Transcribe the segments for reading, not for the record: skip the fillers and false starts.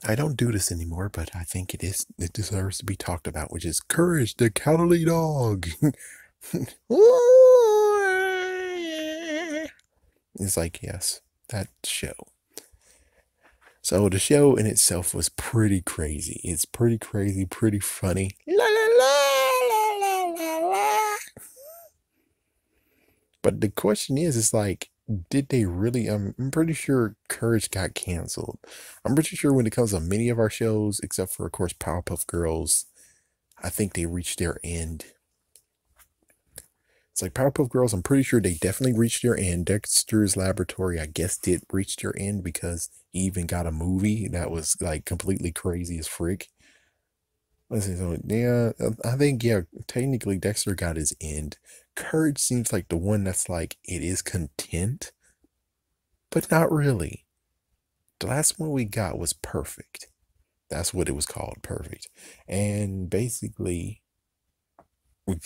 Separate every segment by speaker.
Speaker 1: I don't do this anymore, but I think it deserves to be talked about, which is Courage the Cowardly Dog. It's like, yes, that show. So the show in itself was pretty crazy. It's pretty crazy, pretty funny. La la la la la la la. But the question is, it's like, did they really? I'm pretty sure Courage got canceled. I'm pretty sure when it comes to many of our shows, except for of course Powerpuff Girls, I think they reached their end. It's like Powerpuff Girls, I'm pretty sure they definitely reached their end. Dexter's Laboratory, I guess, did reach their end because he even got a movie that was like completely crazy as frick. Let's see, so yeah, I think yeah, technically Dexter got his end. Courage seems like the one that's like it is content, but not really. The last one we got was Perfect. That's what it was called, Perfect. And basically,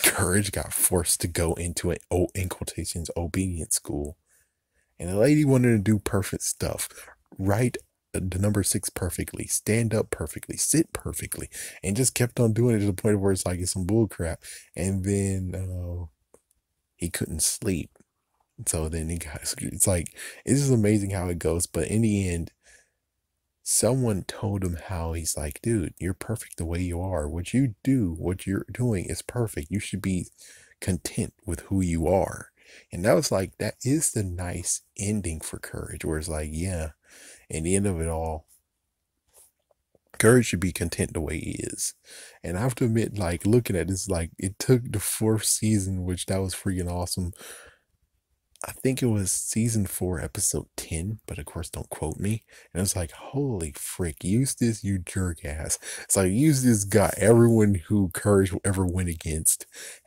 Speaker 1: Courage got forced to go into an in quotations obedient school, and the lady wanted to do perfect stuff, write the number six perfectly, stand up perfectly, sit perfectly, and just kept on doing it to the point where it's like it's some bull crap. And then he couldn't sleep, so then he got. It's like it's just amazing how it goes. But in the end, someone told him how he's like, dude, you're perfect the way you are. What you do, what you're doing is perfect. You should be content with who you are. And that was like, that is the nice ending for Courage, where it's like, yeah, in the end of it all, Courage should be content the way he is. And I have to admit, like, looking at this, like, it took the fourth season, which that was freaking awesome. I think it was season 4, episode 10, but of course, don't quote me. And it's like, holy frick, Eustace, you jerk ass. It's like, Eustace got everyone who Courage ever went against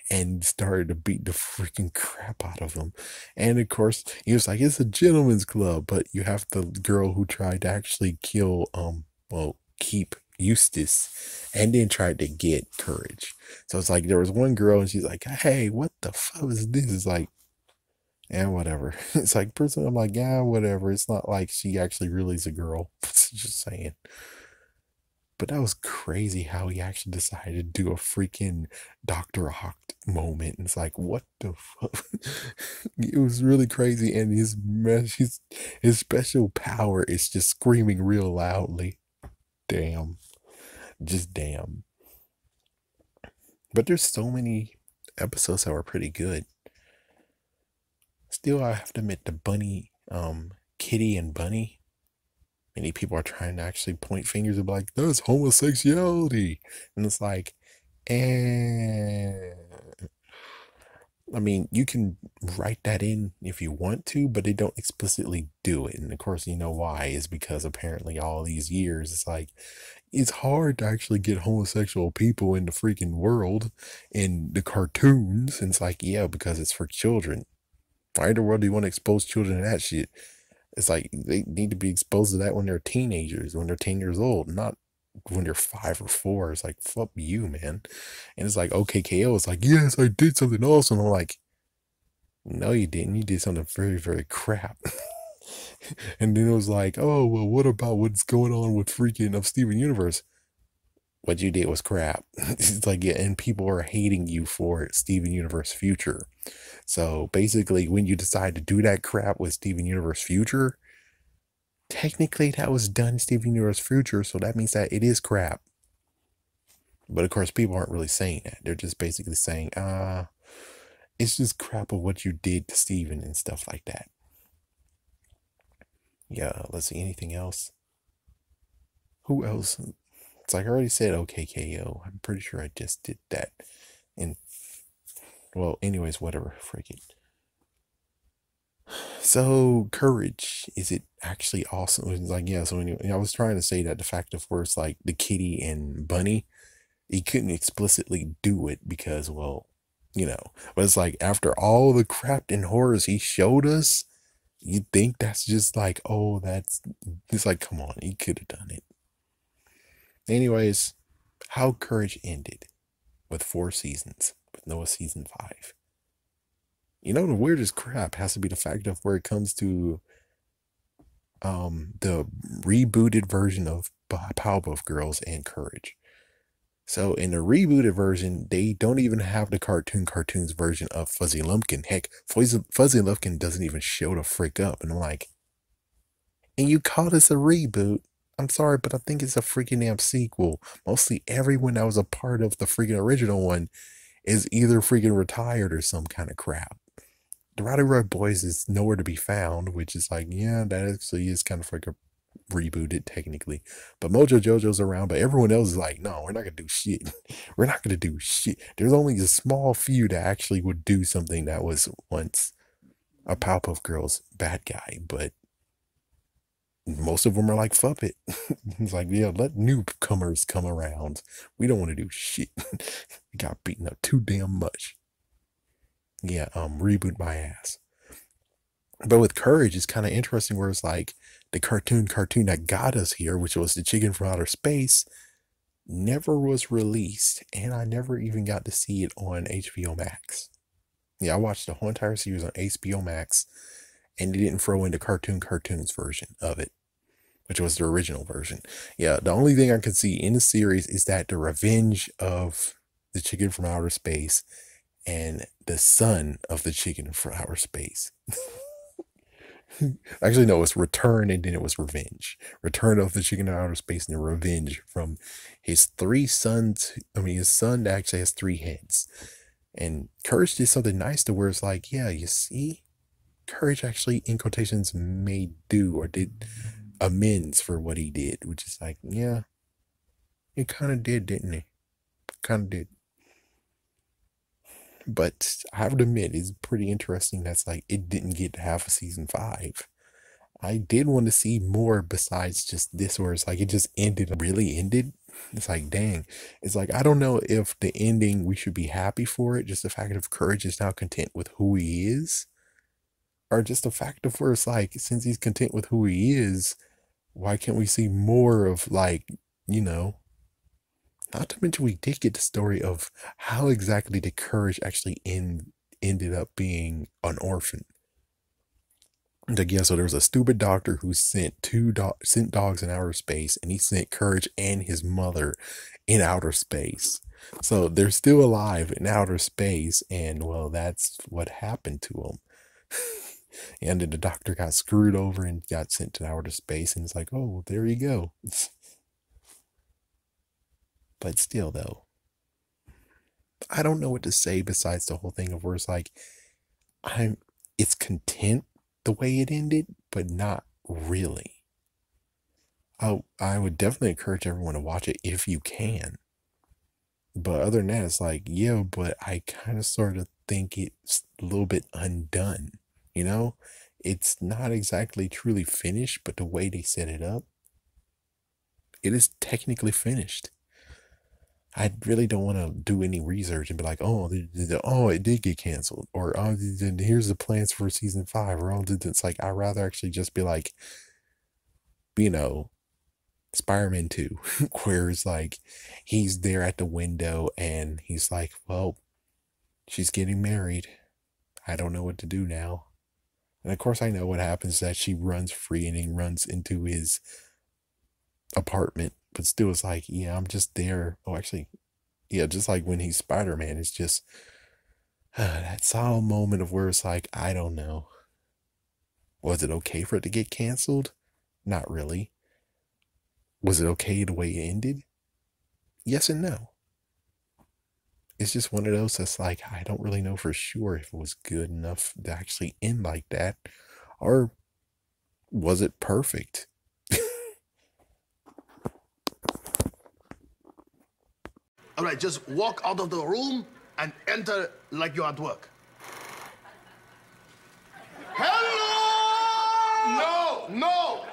Speaker 1: and started to beat the freaking crap out of him. And of course, he was like, it's a gentleman's club, but you have the girl who tried to actually kill, keep Eustace and then tried to get Courage. So it's like, there was one girl and she's like, hey, what the fuck is this? It's like, and whatever. It's like personally, I'm like, yeah, whatever. It's not like she actually really is a girl. Just saying. But that was crazy how he actually decided to do a freaking Dr. Oct moment. And it's like, what the fuck? It was really crazy. And his special power is just screaming real loudly. Damn. Just damn. But there's so many episodes that were pretty good. Still, I have to admit the bunny, Kitty and Bunny. Many people are trying to actually point fingers and be like, that's homosexuality. And it's like, and I mean, you can write that in if you want to, but they don't explicitly do it. And of course, you know why is because apparently all these years, it's like, it's hard to actually get homosexual people in the freaking world in the cartoons. And it's like, yeah, because it's for children. Why in the world do you want to expose children to that shit? It's like they need to be exposed to that when they're teenagers, when they're 10 years old, not when they're 5 or 4. It's like, fuck you, man. And it's like, OKKO. It's like, yes, I did something awesome. I'm like, no, you didn't. You did something very, very crap. And then it was like, oh, well, what about what's going on with freaking of Steven Universe? What you did was crap. It's like, yeah, and people are hating you for Steven Universe Future. So basically, when you decide to do that crap with Steven Universe Future, technically that was done in Steven Universe Future, so that means that it is crap. But of course, people aren't really saying that. They're just basically saying, it's just crap of what you did to Steven and stuff like that. Yeah, let's see, anything else? Who else? It's like I already said OKKO. I'm pretty sure I just did that. And, well, anyways, whatever, freak it. So, Courage, is it actually awesome? It's like, yeah, so anyway, I was trying to say that the fact of where it's like the kitty and bunny, he couldn't explicitly do it because, well, but it's like after all the crap and horrors he showed us, you think that's just like, oh, it's like, come on, he could have done it. Anyways, how Courage ended with 4 seasons, with no season 5. The weirdest crap has to be the fact of where it comes to The rebooted version of Powerpuff Girls and Courage. So in the rebooted version, they don't even have the cartoons version of Fuzzy Lumpkin. Heck, Fuzzy Lumpkin doesn't even show the frick up. And I'm like, and you call this a reboot? I'm sorry, but I think it's a freaking damn sequel. Mostly everyone that was a part of the freaking original one is either freaking retired or some kind of crap. The Rowdy Road Boys is nowhere to be found, which is like, yeah, that actually is kind of like a rebooted technically. But Mojo Jojo's around, but everyone else is like, no, we're not gonna do shit. We're not gonna do shit. There's only a small few that actually would do something that was once a Powerpuff Girls bad guy, but most of them are like, fuck it. It's like, yeah, let newcomers come around. We don't want to do shit. We got beaten up too damn much. Yeah, reboot my ass. But with Courage, it's kind of interesting where it's like the cartoon that got us here, which was the Chicken from Outer Space, never was released, and I never even got to see it on HBO Max. Yeah, I watched the whole entire series on HBO Max, and they didn't throw in the cartoons version of it, which was the original version. Yeah, the only thing I could see in the series is that the revenge of the Chicken from Outer Space and the son of the Chicken from Outer Space. Actually, no, it's Return and then it was Revenge. Return of the Chicken from Outer Space and the Revenge from his three sons. I mean, his son actually has three heads. And Courage did something nice to where it's like, yeah, you see, Courage actually, in quotations, made do or did amends for what he did, which is like, yeah, he kind of did, didn't he? Kind of did. But I have to admit, it's pretty interesting that's like it didn't get to have a season 5. I did want to see more besides just this, where it's like it just ended, really ended. It's like, dang. It's like, I don't know if the ending we should be happy for it, just the fact of Courage is now content with who he is, or just the fact of where it's like, since he's content with who he is, why can't we see more of like, you know, not to mention we did get the story of how exactly did Courage actually ended up being an orphan. Like, yeah, so there was a stupid doctor who sent sent dogs in outer space, and he sent Courage and his mother in outer space. So they're still alive in outer space, and well, that's what happened to them. And then the doctor got screwed over and got sent to outer space, and it's like, oh, well, there you go. But still, though, I don't know what to say besides the whole thing of where it's like, I'm, it's content the way it ended, but not really. I would definitely encourage everyone to watch it if you can. But other than that, it's like, yeah, but I kind of sort of think it's a little bit undone. You know, it's not exactly truly finished, but the way they set it up, it is technically finished. I really don't want to do any research and be like, oh, oh, it did get canceled, or oh, here's the plans for season 5, or oh, it's like I'd rather actually just be like, you know, Spider-Man 2, where it's like he's there at the window and he's like, well, she's getting married. I don't know what to do now. And of course, I know what happens, that she runs free and he runs into his apartment, but still, it's like, yeah, I'm just there. Oh, actually, yeah, just like when he's Spider-Man, it's just that solemn moment of where it's like, I don't know. Was it okay for it to get canceled? Not really. Was it okay the way it ended? Yes and no. It's just one of those that's like, I don't really know for sure if it was good enough to actually end like that, or was it perfect?
Speaker 2: All right, just walk out of the room and enter like you're at work. Hello! No, no!